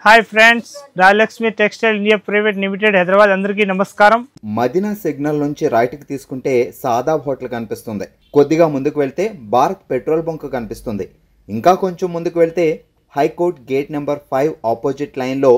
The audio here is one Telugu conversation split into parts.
Hi friends, Rajalakshmi textile India private limited Hyderabad. అందరికీ నమస్కారం. మదీనా సిగ్నల్ నుంచి రైట్కి తీసుకుంటే సాదాబ్ హోటల్ కనిపిస్తుంది. కొద్దిగా ముందుకు వెళ్తే భారత్ పెట్రోల్ బంక్ కనిపిస్తుంది. ఇంకా కొంచెం ముందుకు వెళ్తే హైకోర్ట్ గేట్ నెంబర్ 5 ఆపోజిట్ లైన్లో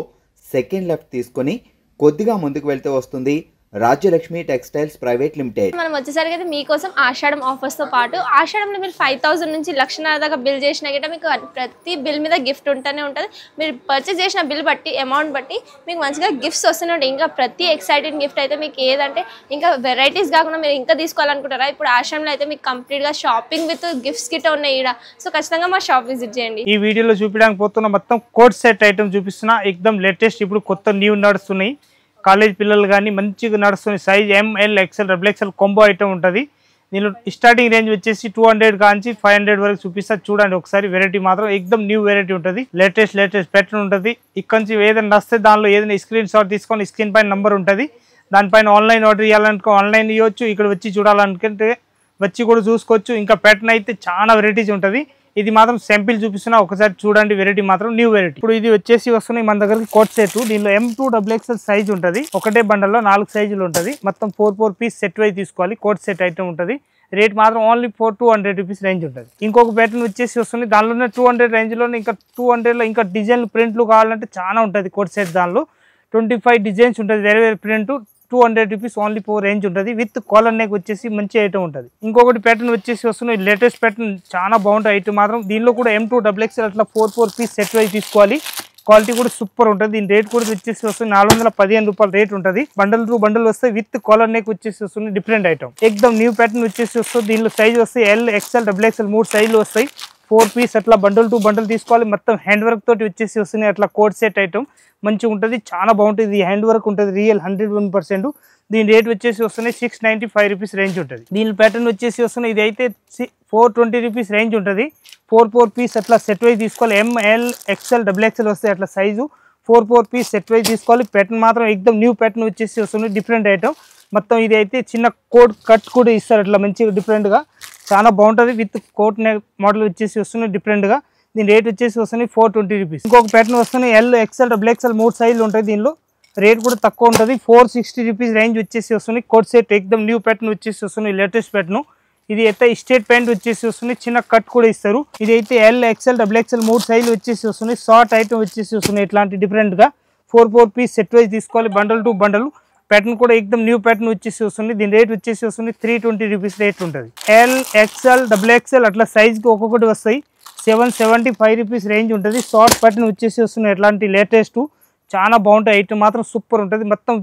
సెకండ్ లెఫ్ట్ తీసుకొని కొద్దిగా ముందుకు వెళ్తే వస్తుంది రాజ్యలక్ష్మి టెక్స్టైల్స్ ప్రైవేట్ లిమిటెడ్. మనం వచ్చేసరికి అయితే మీకోసం ఆషాఢం ఆఫర్స్ తో పాటు ఆషాఢంలో మీరు 5000 నుంచి 1,00,000 దాకా బిల్ చేసినా గిట్ట మీకు ప్రతి బిల్ మీద గిఫ్ట్ ఉంటూనే ఉంటుంది. మీరు పర్చేస్ చేసిన బిల్ బట్టి అమౌంట్ బట్టి మీకు మంచిగా గిఫ్ట్స్ వస్తూనే ఉంటాయి. ఇంకా ప్రతి ఎక్సైటింగ్ గిఫ్ట్ అయితే మీకు ఏదంటే ఇంకా వెరైటీస్ కాకుండా మీరు ఇంకా తీసుకోవాలనుకుంటారా, ఇప్పుడు ఆషాఢంలో అయితే మీకు కంప్లీట్గా షాపింగ్ విత్ గిఫ్ట్స్ గిట్ట ఉన్నాయి ఇక్కడ. సో ఖచ్చితంగా మా షాప్ విజిట్ చేయండి. ఈ వీడియోలో చూపించడానికి పోతున్న మొత్తం కోట్ సెట్ ఐటమ్ చూపిస్తున్నా. ఎక్దమ్ లేటెస్ట్, ఇప్పుడు కొత్త న్యూ నడుస్తున్నాయి. కాలేజ్ పిల్లలు కానీ మంచిగా నడుస్తుంది. Size ML XL XXL combo item ఉంటుంది. దీనిలో స్టార్టింగ్ రేంజ్ వచ్చేసి 200 కాంచి 500 వరకు చూపిస్తా. చూడండి ఒకసారి, వెరైటీ మాత్రం ఎక్దమ్ న్యూ వెరైటీ ఉంటుంది. లేటెస్ట్ ప్యాటర్న్ ఉంటుంది. ఇక్కడ నుంచి ఏదైనా నస్తే దానిలో ఏదైనా స్క్రీన్ షాట్ తీసుకొని స్క్రీన్ పైన నంబర్ ఉంటుంది, దానిపైన ఆన్లైన్ ఆర్డర్ చేయాలనుకో ఆన్లైన్ ఇవ్వచ్చు. ఇక్కడ వచ్చి చూడాలనుకుంటే వచ్చి కూడా చూసుకోవచ్చు. ఇంకా ప్యాటర్న్ అయితే చాలా వెరైటీస్ ఉంటుంది. ఇది మాత్రం సింపుల్ చూపిస్తున్నా, ఒకసారి చూడండి. వెరైటీ మాత్రం న్యూ వెరైటీ. ఇప్పుడు ఇది వచ్చేసి వస్తున్నాయి మన దగ్గర కోట్ సెట్. దీనిలో M2 XXL సైజ్ ఉంటుంది. ఒకటే బండల్లో 4 సైజులు ఉంటుంది. మొత్తం 4 పీస్ సెట్ వైజ్ తీసుకోవాలి. కోట్ సెట్ ఐటమ్ ఉంటుంది. రేట్ మాత్రం ఓన్లీ 200 రూపీస్ రేంజ్ ఉంటుంది. ఇంకొక ప్యాటర్న్ వచ్చేసి వస్తుంది. దానిలోనే 200 రేంజ్లోనే ఇంకా 200లో ఇంకా డిజైన్లు ప్రింట్లు కావాలంటే చాలా ఉంటుంది కోట్ సెట్. దానిలో 25 డిజైన్స్ ఉంటుంది. వేరే వేరే ప్రింట్ 200 రూపీస్ ఓన్లీ 4 రేంజ్ ఉంటుంది. విత్ కాలర్ నెక్ వచ్చేసి మంచి ఐటమ్ ఉంటుంది. ఇంకొకటి ప్యాటర్న్ వచ్చేసి వస్తున్నాయి. లేటెస్ట్ ప్యాటర్న్ చాలా బాగుంటుంది ఐటమ్ మాత్రం. దీనిలో కూడా M2 XXL అట్లా 4 పీస్ సెట్ వైజ్ తీసుకోవాలి. క్వాలిటీ కూడా సూపర్ ఉంటుంది. దీని రేట్ కూడా వచ్చేసి వస్తుంది 415 రూపాయలు రేట్ ఉంటుంది. బండల్ టు బండల్ వస్తాయి. విత్ కాలర్ నెక్ వచ్చేసి వస్తుంది. డిఫరెంట్ ఐటమ్ ఎక్దమ్ న్యూ ప్యాటర్న్ వచ్చేసి వస్తుంది. దీనిలో సైజ్ వస్తాయి L XL XXL 3 సైజులు వస్తాయి. 4 పీస్ అట్లా బండల్ టు బండల్ తీసుకోవాలి. మొత్తం హ్యాండ్ వర్క్ తోటి వచ్చేసి వస్తున్నాయి. అట్లా కోట్ సెట్ ఐటమ్ మంచిగా ఉంటుంది, చాలా బాగుంటుంది. హ్యాండ్ వర్క్ ఉంటుంది, రియల్ 101%. దీని రేట్ వచ్చేసి వస్తున్నాయి 695 రూపీస్ రేంజ్ ఉంటుంది. దీని ప్యాటర్న్ వచ్చేసి వస్తున్నాయి. ఇది అయితే 420 రూపీస్ రేంజ్ ఉంటుంది. 4 పీస్ అట్లా సెట్ వైజ్ తీసుకోవాలి. ML XL XXL వస్తాయి అట్లా సైజు. 4 పీస్ సెట్ వైజ్ తీసుకోవాలి. ప్యాటర్న్ మాత్రం ఎక్దమ్ న్యూ ప్యాటర్న్ వచ్చేసి వస్తుంది. డిఫరెంట్ ఐటమ్ మొత్తం. ఇది అయితే చిన్న కోట్ కట్ కూడా ఇస్తారు అట్లా మంచిగా డిఫరెంట్గా, చాలా బాగుంటుంది. విత్ కోట్ నెక్ మోడల్ వచ్చేసి వస్తుంది డిఫరెంట్గా. దీని రేట్ వచ్చేసి వస్తుంది 420 రూపీస్. ఇంకొక ప్యాటర్న్ వస్తుంది L XL XXL 3 సైజులు ఉంటాయి. దీనిలో రేట్ కూడా తక్కువ ఉంటుంది. 460 రూపీస్ రేంజ్ వచ్చేసి వస్తుంది. కోట్ సెట్ ఎక్దమ్ న్యూ ప్యాటర్న్ వచ్చేసి వస్తుంది. Latest pattern. ఇది అయితే స్ట్రేట్ ప్యాంట్ వచ్చేసి వస్తుంది. చిన్న కట్ కూడా ఇస్తారు. ఇది అయితే L XL XXL 3 సైజులు వచ్చేసి వస్తుంది. షార్ట్ ఐటమ్ వచ్చేసి వస్తుంది. ఇట్లాంటి డిఫరెంట్గా 4 పీస్ సెట్ వైజ్ తీసుకోవాలి. Bundle to bundle. ప్యాటర్న్ కూడా ఎక్దమ్ న్యూ ప్యాటర్న్ వచ్చేసి వస్తుంది. దీని రేట్ వచ్చేసి వస్తుంది 320 రూపీస్ రేట్ ఉంటుంది. L XL XXL అట్లా సైజ్కి ఒక్కొక్కటి వస్తాయి. 775 రూపీస్ రేంజ్ ఉంటుంది. షార్ట్ ప్యాటర్న్ వచ్చేసి వస్తుంది. ఎట్లాంటి లేటెస్ట్ చాలా బాగుంటాయి. ఐటమ్ మాత్రం సూపర్ ఉంటుంది. మొత్తం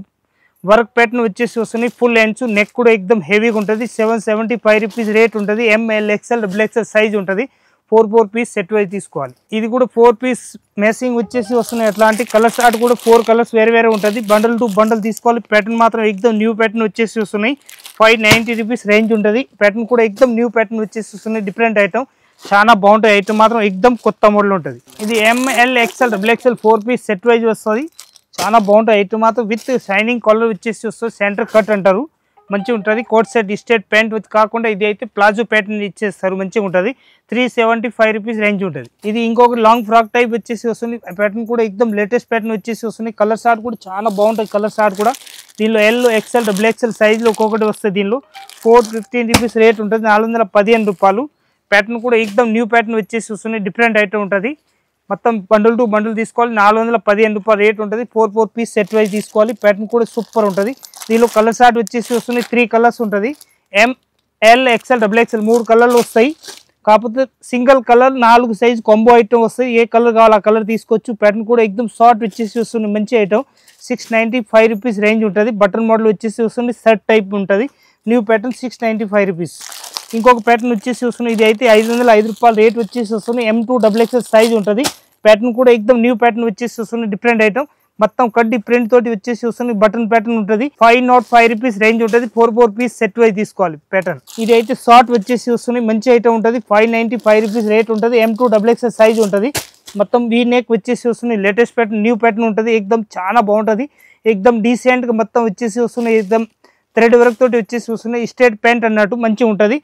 వర్క్ ప్యాటర్న్ వచ్చేసి వస్తుంది. ఫుల్ హ్యాండ్స్, నెక్ కూడా ఎక్దమ్ హెవీగా ఉంటుంది. 775 రూపీస్ రేట్ ఉంటుంది. ML XL XXL సైజ్ ఉంటుంది. 4 పీస్ సెట్ వైజ్ తీసుకోవాలి. ఇది కూడా 4 పీస్ మ్యాచింగ్ వచ్చేసి వస్తున్నాయి. అట్లాంటి కలర్స్ ఆర్ట్ కూడా 4 కలర్స్ వేరే ఉంటుంది. బండల్ టు బండల్ తీసుకోవాలి. ప్యాటర్న్ మాత్రం ఎక్దమ్ న్యూ ప్యాటర్న్ వచ్చేసి వస్తున్నాయి. 590 రూపీస్ రేంజ్ ఉంటుంది. ప్యాటర్న్ కూడా ఎక్దమ్ న్యూ ప్యాటర్న్ వచ్చేసి వస్తున్నాయి. డిఫరెంట్ ఐటమ్ చాలా బాగుంటాయి. ఐటమ్ మాత్రం ఎక్దమ్ కొత్త మోడల్ ఉంటుంది. ఇది ML XL XXL 4 piece set wise వస్తుంది. చాలా బాగుంటాయి. ఐటమ్ మాత్రం విత్ షైనింగ్ కలర్ వచ్చేసి వస్తుంది. సెంటర్ కట్ అంటారు, మంచిగా ఉంటుంది. కోట్ సెట్ స్ట్రేట్ ప్యాంట్ కాకుండా ఇది అయితే ప్లాజో ప్యాటర్న్ ఇచ్చేస్తారు. మంచిగా ఉంటుంది. 375 రూపీస్ రేంజ్ ఉంటుంది. ఇది ఇంకొక లాంగ్ ఫ్రాక్ టైప్ వచ్చేసి వస్తుంది. ప్యాటర్న్ కూడా ఎక్దమ్ లేటెస్ట్ ప్యాటర్న్ వచ్చేసి వస్తుంది. కలర్ షార్ట్ కూడా చాలా బాగుంటుంది. కలర్ షార్ట్ కూడా దీనిలో L XL XXL సైజులో ఒక్కొక్కటి వస్తుంది. దీనిలో 415 రూపీస్ రేట్ ఉంటుంది. 415 రూపాయలు. ప్యాటర్న్ కూడా ఎక్దమ్ న్యూ ప్యాటర్న్ వచ్చేసి వస్తుంది. డిఫరెంట్ ఐటమ్ ఉంటుంది. మొత్తం బండల్ టు బండల్ తీసుకోవాలి. 415 రూపాయలు రేట్ ఉంటుంది. 4 పీస్ సెట్ వైజ్ తీసుకోవాలి. ప్యాటర్న్ కూడా సూపర్ ఉంటుంది. దీనిలో కలర్ షార్ట్ వచ్చేసి వస్తుంది. 3 కలర్స్ ఉంటుంది. ML XL XXL 3 కలర్లు వస్తాయి. కాకపోతే single colour 4 size combo item వస్తాయి. ఏ కలర్ కావాలి ఆ కలర్ తీసుకోవచ్చు. ప్యాటర్న్ కూడా ఎక్దమ్ షార్ట్ వచ్చేసి వస్తుంది. మంచి ఐటమ్. 695 రూపీస్ రేంజ్ ఉంటుంది. బటన్ మోడల్ వచ్చేసి వస్తుంది. షర్ట్ టైప్ ఉంటుంది. New pattern 695 rupees. ఇంకొక ప్యాటర్న్ వచ్చేసి వస్తుంది. ఇది అయితే 505 రూపాయలు రేట్ వచ్చేసి వస్తుంది. M2 XXL సైజ్ ఉంటుంది. ప్యాటర్న్ కూడా ఎక్దమ్ న్యూ ప్యాటర్న్ వచ్చేసి వస్తుంది. డిఫరెంట్ ఐటమ్ మొత్తం కడ్డీ ప్రింట్ తోటి వచ్చేసి వస్తుంది. బటన్ ప్యాటర్న్ ఉంటుంది. 505 రూపీస్ రేంజ్ ఉంటుంది. 4 పీస్ సెట్ వైజ్ తీసుకోవాలి. ప్యాటర్న్ ఇది అయితే షార్ట్ వచ్చేసి వస్తుంది. మంచి ఐటమ్ ఉంటుంది. 595 రూపీస్ రేట్ ఉంటుంది. M2 XXL సైజ్ ఉంటుంది. మొత్తం వీ నెక్ వచ్చేసి వస్తుంది. లేటెస్ట్ ప్యాటర్న్ న్యూ ప్యాటర్న్ ఉంటుంది. ఎక్దమ్ చాలా బాగుంటుంది. ఎక్దమ్ డీసెంట్గా మొత్తం వచ్చేసి వస్తుంది. ఎక్దమ్ థ్రెడ్ వర్క్ తోటి వచ్చేసి వస్తుంది. స్ట్రేట్ ప్యాంట్ అన్నట్టు మంచిగా ఉంటుంది.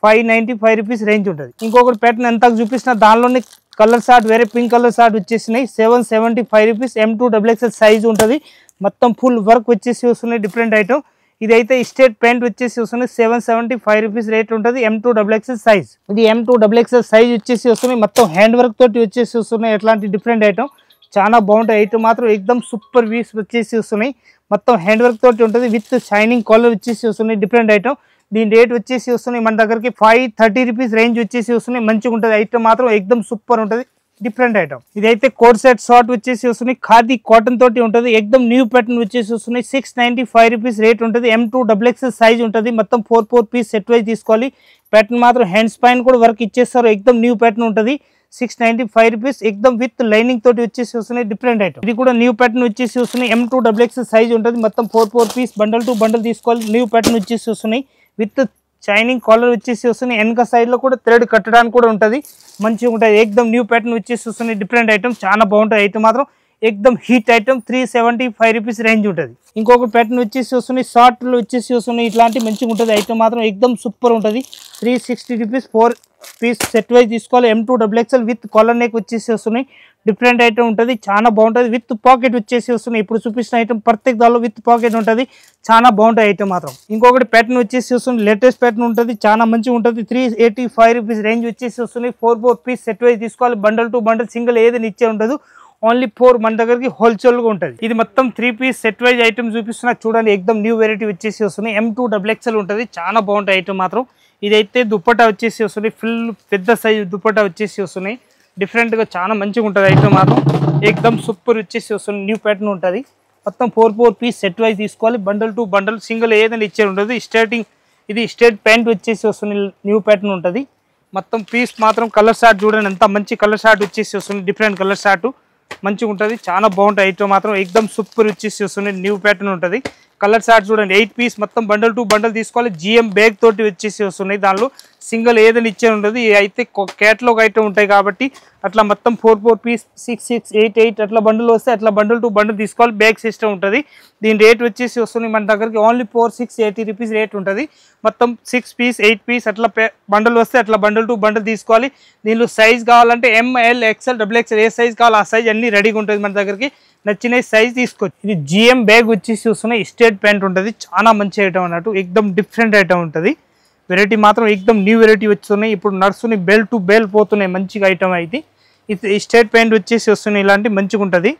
595 రూపీస్ రేంజ్ ఉంటుంది. ఇంకొకటి ప్యాటర్న్ ఎంత చూపిస్తున్నా దానిలోనే కలర్ షార్ట్ వేరే పింక్ కలర్ షార్ట్ వచ్చేసినాయి 775 రూపీస్. M2XXL సైజ్ ఉంటుంది. మొత్తం ఫుల్ వర్క్ వచ్చేసి వస్తున్నాయి డిఫరెంట్ ఐటమ్. ఇదైతే స్టేట్ ప్యాంట్ వచ్చేసి వస్తుంది 775 రూపీస్ రేట్ ఉంటుంది. M2XXL size. ఇది M2XXL సైజ్ వచ్చేసి వస్తున్నాయి. మొత్తం హ్యాండ్ వర్క్ తోటి వచ్చేసి వస్తున్నాయి. ఎట్లాంటి డిఫరెంట్ ఐటమ్ చాలా బాగుంటాయి. ఐటమ్ మాత్రం ఎక్దమ్ సూపర్ వీస్ వచ్చేసి వస్తున్నాయి. మొత్తం హ్యాండ్ వర్క్ తోటి ఉంటుంది విత్ షైనింగ్ కాలర్ వచ్చేసి వస్తున్నాయి డిఫరెంట్ ఐటమ్. దీని రేట్ వచ్చేసి వస్తున్నాయి మన దగ్గరికి 530 రూపీస్ రేంజ్ వచ్చేసి వస్తున్నాయి. మంచిగా ఉంటుంది ఐటమ్ మాత్రం ఎక్దమ్ సూపర్ ఉంటుంది డిఫరెంట్ ఐటమ్. ఇదైతే కోట్ సెట్ షార్ట్ వచ్చేసి వస్తున్నాయి. ఖాదీ కాటన్ తోటి ఉంటుంది. ఎక్దమ్ న్యూ ప్యాటర్న్ వచ్చేసి వస్తున్నాయి. 695 రూపీస్ రేట్ ఉంటుంది. M2XXL సైజ్ ఉంటుంది. మొత్తం 4 పీస్ సెట్ వైజ్ తీసుకోవాలి. ప్యాటర్న్ మాత్రం హ్యాండ్స్ పైన కూడా వర్క్ ఇచ్చేస్తారు. ఎక్దమ్ న్యూ ప్యాటర్న్ ఉంటుంది. 695 రూపీస్ ఎక్దమ్ విత్ లైనింగ్ తోటి వచ్చేసి వస్తున్నాయి డిఫరెంట్ ఐటమ్. ఇది కూడా న్యూ ప్యాటర్న్ వచ్చేసి వస్తున్నాయి. M2XXL సైజ్ ఉంటుంది. మొత్తం 4 పీస్ బండల్ టు బండల్ తీసుకోవాలి. న్యూ ప్యాటర్న్ వచ్చేసి వస్తున్నాయి విత్ షైనింగ్ కాలర్ వచ్చేసి వస్తున్నాయి. వెనక సైడ్ లో కూడా థ్రెడ్ కట్టడానికి కూడా ఉంటుంది. మంచిగా ఉంటుంది. ఎక్దమ్ న్యూ ప్యాటర్న్ వచ్చేసి వస్తున్నాయి డిఫరెంట్ ఐటమ్. చాలా బాగుంటుంది ఐటమ్ మాత్రం ఎక్దమ్ హీట్ ఐటమ్. 375 రూపీస్ రేంజ్ ఉంటుంది. ఇంకొక ప్యాటర్న్ వచ్చేసి వస్తున్నాయి. షార్ట్లు వచ్చేసి వస్తున్నాయి. ఇట్లాంటి మంచిగా ఉంటుంది ఐటమ్ మాత్రం ఎక్దమ్ సూపర్ ఉంటుంది. 360 రూపీస్ 4 పీస్ సెట్ వైజ్ తీసుకోవాలి. M2XXL విత్ కాలర్ నెక్ వచ్చేసి వస్తున్నాయి డిఫరెంట్ ఐటమ్ ఉంటుంది. చాలా బాగుంటుంది. విత్ పాకెట్ వచ్చేసి వస్తున్నాయి. ఇప్పుడు చూపించిన ఐటమ్ ప్రత్యేక దానిలో విత్ పాకెట్ ఉంటుంది. చాలా బాగుంటుంది ఐటమ్ మాత్రం. ఇంకొకటి ప్యాటర్న్ వచ్చేసి వస్తుంది. లేటెస్ట్ ప్యాటర్న్ ఉంటుంది. చాలా మంచిగా ఉంటుంది. 385 రూపీస్ రేంజ్ వచ్చేసి వస్తున్నాయి. 4 పీస్ సెట్ వైజ్ తీసుకోవాలి. బండల్ టు బండల్ సింగిల్ ఏదైనా ఇచ్చే ఉండదు. ఓన్లీ 4 మన దగ్గరికి హోల్సేల్గా ఉంటుంది. ఇది మొత్తం 3 పీస్ సెట్ వైజ్ ఐటమ్ చూపిస్తున్నా చూడండి. ఎక్దమ్ న్యూ వెరైటీ వచ్చేసి వస్తున్నాయి. M2XXL ఉంటుంది. చాలా బాగుంటుంది ఐటమ్ మాత్రం. ఇదైతే దుప్పటా వచ్చేసి వస్తున్నాయి. ఫుల్ పెద్ద సైజు దుప్పటా వచ్చేసి వస్తున్నాయి. డిఫరెంట్గా చాలా మంచిగా ఉంటుంది ఐటమ్ మాత్రం. ఎక్దమ్ సూపర్ వచ్చేసి వస్తుంది. న్యూ ప్యాటర్న్ ఉంటుంది. మొత్తం 4 పీస్ సెట్ వైజ్ తీసుకోవాలి. బండల్ టు బండల్ సింగిల్ ఏదైనా ఇచ్చే ఉంటుంది. ఇది స్ట్రేట్ ప్యాంట్ వచ్చేసి వస్తుంది. న్యూ ప్యాటర్న్ ఉంటుంది. మొత్తం పీస్ మాత్రం కలర్ షార్ట్ చూడండి. ఎంత మంచి కలర్ షార్ట్ వచ్చేసి వస్తుంది. డిఫరెంట్ కలర్ షార్ట్ మంచిగా ఉంటుంది. చాలా బాగుంటుంది ఐటమ్ మాత్రం. ఎక్దమ్ సూపర్ వచ్చేసి వస్తుంది. న్యూ ప్యాటర్న్ ఉంటుంది. కలర్ షార్ట్ చూడండి. 8 పీస్ మొత్తం బండల్ టు బండల్ తీసుకోవాలి. GM బ్యాగ్ తోటి వచ్చేసి వస్తున్నాయి. దానిలో సింగిల్ ఏదైనా ఇచ్చే ఉండదు. అయితే క్యాటలాగ్ ఐటమ్ ఉంటాయి కాబట్టి అట్లా మొత్తం 4 పీస్ 6, 8, 8 అట్లా బండిల్ వస్తే అట్లా బండల్ టు బండల్ తీసుకోవాలి. బ్యాగ్ సిస్టమ్ ఉంటుంది. దీని రేట్ వచ్చేసి వస్తుంది మన దగ్గరికి ఓన్లీ 680 రూపీస్ రేట్ ఉంటుంది. మొత్తం 6 పీస్ 8 పీస్ అట్లా బండల్ వస్తే అట్లా బండల్ టు బండల్ తీసుకోవాలి. దీనిలో సైజ్ కావాలంటే ML, XL, XXL ఏ సైజ్ కావాలి ఆ సైజ్ అన్ని రెడీగా ఉంటుంది మన దగ్గరికి. నచ్చిన సైజ్ తీసుకోవచ్చు. ఇది GM బ్యాగ్ వచ్చేసి వస్తున్నాయి. స్టేట్ ప్యాంట్ ఉంటుంది. చాలా మంచి ఐటమ్ అన్నట్టు. ఎక్దమ్ డిఫరెంట్ ఐటమ్ ఉంటుంది. వెరైటీ మాత్రం ఎక్దమ్ న్యూ వెరైటీ వస్తున్నాయి. ఇప్పుడు నడుస్తున్నాయి. బెల్ టు బెల్ పోతున్నాయి. మంచిగా ఐటమ్ అయితే ఇది స్టేట్ ప్యాంట్ వచ్చేసి వస్తున్నాయి. ఇలాంటి మంచిగా ఉంటుంది.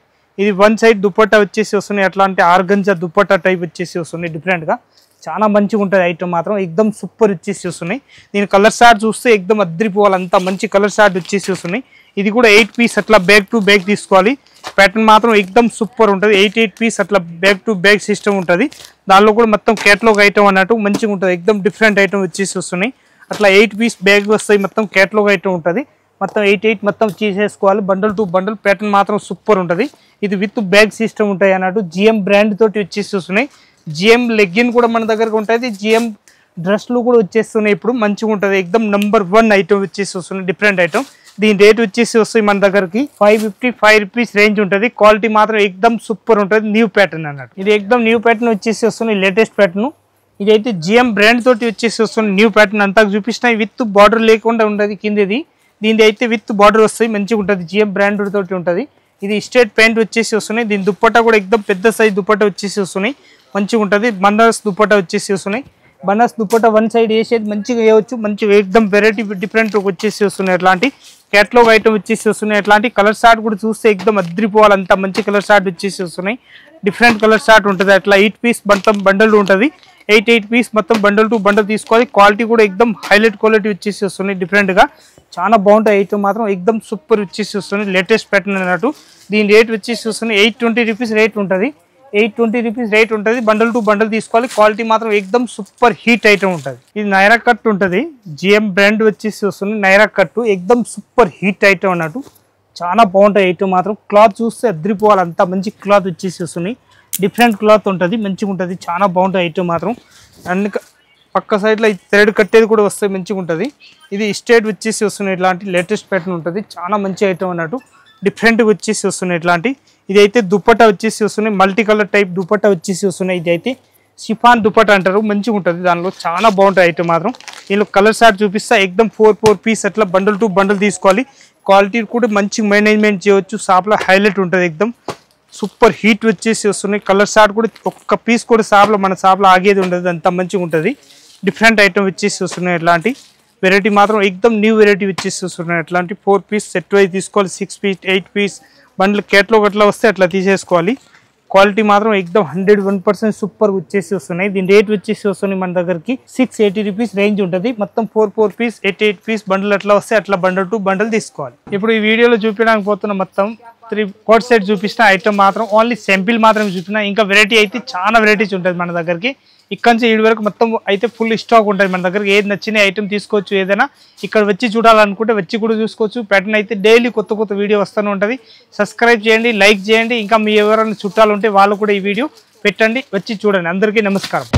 ఇది 1 సైడ్ దుప్పట్టా వచ్చేసి వస్తున్నాయి. అట్లాంటి ఆర్గంజా దుప్పట్టా టైప్ వచ్చేసి వస్తున్నాయి డిఫరెంట్గా. చాలా మంచిగా ఉంటుంది ఐటమ్ మాత్రం. ఎక్దమ్ సూపర్ వచ్చేసి వస్తున్నాయి. దీని కలర్ షార్ట్ చూస్తే ఎక్దమ్ అద్రిపోవాలి. అంత మంచి కలర్ షార్ట్ వచ్చేసి వస్తున్నాయి. ఇది కూడా 8 పీస్ అట్లా బ్యాగ్ టు బ్యాగ్ తీసుకోవాలి. ప్యాటర్న్ మాత్రం ఎక్దమ్ సూపర్ ఉంటుంది. 8 పీస్ అట్లా బ్యాగ్ టు బ్యాగ్ సిస్టమ్ ఉంటుంది. దానిలో కూడా మొత్తం కేటలాగ్ ఐటమ్ అన్నట్టు మంచిగా ఉంటుంది. ఎక్దమ్ డిఫరెంట్ ఐటమ్ వచ్చేసి వస్తున్నాయి. అట్లా 8 పీస్ బ్యాగ్ వస్తాయి. మొత్తం కేటలాగ్ ఐటమ్ ఉంటుంది. మొత్తం 8 మొత్తం తీసేసుకోవాలి. బండల్ టు బండల్ ప్యాటర్న్ మాత్రం సూపర్ ఉంటుంది. ఇది విత్ బ్యాగ్ సిస్టమ్ ఉంటాయి అన్నట్టు. GM బ్రాండ్ తోటి వచ్చేసి వస్తున్నాయి. GM లెగ్గిన్ కూడా మన దగ్గరకు ఉంటుంది. GM డ్రెస్లు కూడా వచ్చేస్తున్నాయి. ఇప్పుడు మంచిగా ఉంటుంది. ఎక్దమ్ నెంబర్ 1 ఐటమ్ వచ్చేసి వస్తున్నాయి. Different item. దీని రేట్ వచ్చేసి వస్తాయి మన దగ్గరికి 555 రూపీస్ రేంజ్ ఉంటుంది. క్వాలిటీ మాత్రం ఎక్దమ్ సూపర్ ఉంటుంది. న్యూ ప్యాటర్న్ అన్నట్టు. ఇది ఎక్దమ్ న్యూ ప్యాటర్న్ వచ్చేసి వస్తున్నాయి. Latest pattern. ఇదైతే GM బ్రాండ్ తోటి వచ్చేసి వస్తుంది. న్యూ ప్యాటర్న్ అంతా చూపిస్తున్నాయి. విత్ బార్డర్ లేకుండా ఉంటుంది కిందది. దీని అయితే విత్ బార్డర్ వస్తాయి. మంచిగా ఉంటుంది. GM బ్రాండ్ తోటి ఉంటుంది. ఇది స్ట్రేట్ ప్యాంట్ వచ్చేసి వస్తున్నాయి. దీని దుప్పట్టా కూడా ఎక్దమ్ పెద్ద సైజ్ దుప్పట్టా వచ్చేసి వస్తున్నాయి. మంచిగా ఉంటుంది. బనారస్ దుప్పట్టా వచ్చేసి వస్తున్నాయి. బనారస్ దుప్పట్టా 1 సైడ్ వేసేది మంచిగా వేయవచ్చు. మంచిగా ఎక్దమ్ వెరైటీ డిఫరెంట్ వచ్చేసి వస్తున్నాయి. అట్లాంటి కేటలాగ్ ఐటమ్ వచ్చేసి వస్తున్నాయి. అట్లాంటి కలర్ షార్ట్ కూడా చూస్తే ఎక్దమ్ అద్రిపోవాలి. అంత మంచి కలర్ షార్ట్ వచ్చేసి వస్తున్నాయి. డిఫరెంట్ కలర్ షార్ట్ ఉంటుంది. అట్లా 8 పీస్ మొత్తం బండల్ ఉంటుంది. 8 పీస్ మొత్తం బండల్ టు బండల్ తీసుకోవాలి. క్వాలిటీ కూడా ఎక్దమ్ హైలైట్ క్వాలిటీ వచ్చేసి వస్తున్నాయి. డిఫరెంట్గా చాలా బాగుంటాయి ఐటమ్ మాత్రం. ఎక్దమ్ సూపర్ వచ్చేసి వస్తున్నాయి. లేటెస్ట్ ప్యాటర్న్ అన్నట్టు. దీని రేట్ వచ్చేసి వస్తున్నాయి 820 రూపీస్ రేట్ ఉంటుంది. 820 రూపీస్ రేట్ ఉంటుంది. బండల్ టు బండల్ తీసుకోవాలి. క్వాలిటీ మాత్రం ఎక్దమ్ సూపర్ హీట్ ఐటమ్ ఉంటుంది. ఇది నైరా కట్ ఉంటుంది. GM బ్రాండ్ వచ్చేసి వస్తుంది. నైరా కట్ ఎక్దమ్ సూపర్ హీట్ ఐటమ్ అన్నట్టు. చాలా బాగుంటాయి ఐటమ్ మాత్రం. క్లాత్ చూస్తే అద్రిపోవాలి. అంత మంచి క్లాత్ వచ్చేసి వస్తున్నాయి. డిఫరెంట్ క్లాత్ ఉంటుంది. మంచిగా ఉంటుంది. చాలా బాగుంటాయి ఐటమ్ మాత్రం. అన్ని పక్క సైడ్లో థ్రెడ్ కట్టేది కూడా వస్తాయి. మంచిగా ఉంటుంది. ఇది స్టేట్ వచ్చేసి వస్తున్నాయి. ఇట్లాంటి లేటెస్ట్ ప్యాటర్న్ ఉంటుంది. చాలా మంచి ఐటమ్ అన్నట్టు. డిఫరెంట్గా వచ్చేసి వస్తున్నాయి. ఇట్లాంటి ఇదైతే దుప్పట్టా వచ్చేసి వస్తున్నాయి. మల్టీ కలర్ టైప్ దుప్పట్టా వచ్చేసి వస్తున్నాయి. ఇదైతే షిఫాన్ దుపట్టా అంటారు, మంచిగా ఉంటుంది. దానిలో చాలా బాగుంటుంది ఐటమ్ మాత్రం. దీనిలో కలర్ షార్ట్ చూపిస్తా, ఎక్దమ్ 4 పీస్ అట్లా బండల్ టు బండల్ తీసుకోవాలి. క్వాలిటీ కూడా మంచి మేనేజ్మెంట్ చేయవచ్చు. షాప్లో హైలైట్ ఉంటుంది, ఎక్దమ్ సూపర్ హీట్ వచ్చేసి వస్తున్నాయి. కలర్ షార్ట్ కూడా ఒక్క పీస్ కూడా షాప్లో మన షాప్లో ఆగేది ఉండదు, అంత మంచిగా ఉంటుంది. డిఫరెంట్ ఐటమ్ వచ్చేసి వస్తున్నాయి. ఇట్లాంటి వెరైటీ మాత్రం ఎక్దమ్ న్యూ వెరైటీ వచ్చేసి వస్తున్నాయి. అట్లాంటి 4 పీస్ సెట్ వైజ్ తీసుకోవాలి. 6 పీస్ 8 పీస్ బండ్లు కేటలాగ్ అట్లా వస్తే అట్లా తీసేసుకోవాలి. క్వాలిటీ మాత్రం ఎక్దమ్ 101% సూపర్ వచ్చేసి వస్తున్నాయి. దీని రేట్ వచ్చేసి వస్తున్నాయి మన దగ్గరికి 680 రూపీస్ రేంజ్ ఉంటుంది. మొత్తం 4 పీస్ 8 పీస్ బండ్లు అట్లా వస్తే అట్లా బండల్ టు బండల్ తీసుకోవాలి. ఇప్పుడు ఈ వీడియోలో చూపించడానికి పోతున్న మొత్తం 3 కోట్ సెట్ చూపిస్తున్న ఐటమ్ మాత్రం ఓన్లీ సింపుల్ మాత్రమే చూపిస్తున్నా. ఇంకా వెరైటీ అయితే చాలా వెరైటీస్ ఉంటుంది మన దగ్గరికి. ఇక్కడ నుంచి వీడి వరకు మొత్తం అయితే ఫుల్ స్టాక్ ఉంటుంది మన దగ్గర. ఏది నచ్చిన ఐటమ్ తీసుకోవచ్చు. ఏదైనా ఇక్కడ వచ్చి చూడాలనుకుంటే వచ్చి కూడా చూసుకోవచ్చు. ప్యాటర్న్ అయితే డైలీ కొత్త వీడియో వస్తూనే ఉంటుంది. సబ్స్క్రైబ్ చేయండి, లైక్ చేయండి. ఇంకా మీ ఎవరైనా చుట్టాలు ఉంటే వాళ్ళు కూడా ఈ వీడియో పెట్టండి, వచ్చి చూడండి. అందరికీ నమస్కారం.